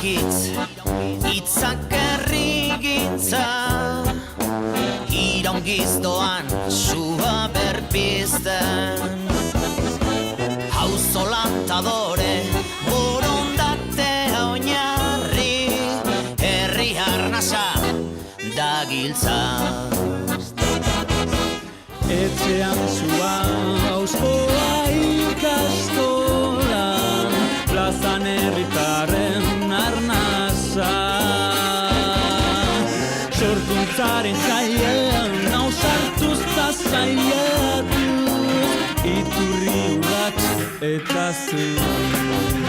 Iraungitz, itzak errigintza, iraungiz doan sua berpizten. Hauzo lantadore, borondatea oinarri, herri arnasa dagiltza. Etxean zua auskoa ikastolan, plazan herritarren arnasa. Sorkuntzaren zailean, nausartuz eta zailatuz, iturri urratz eta zu.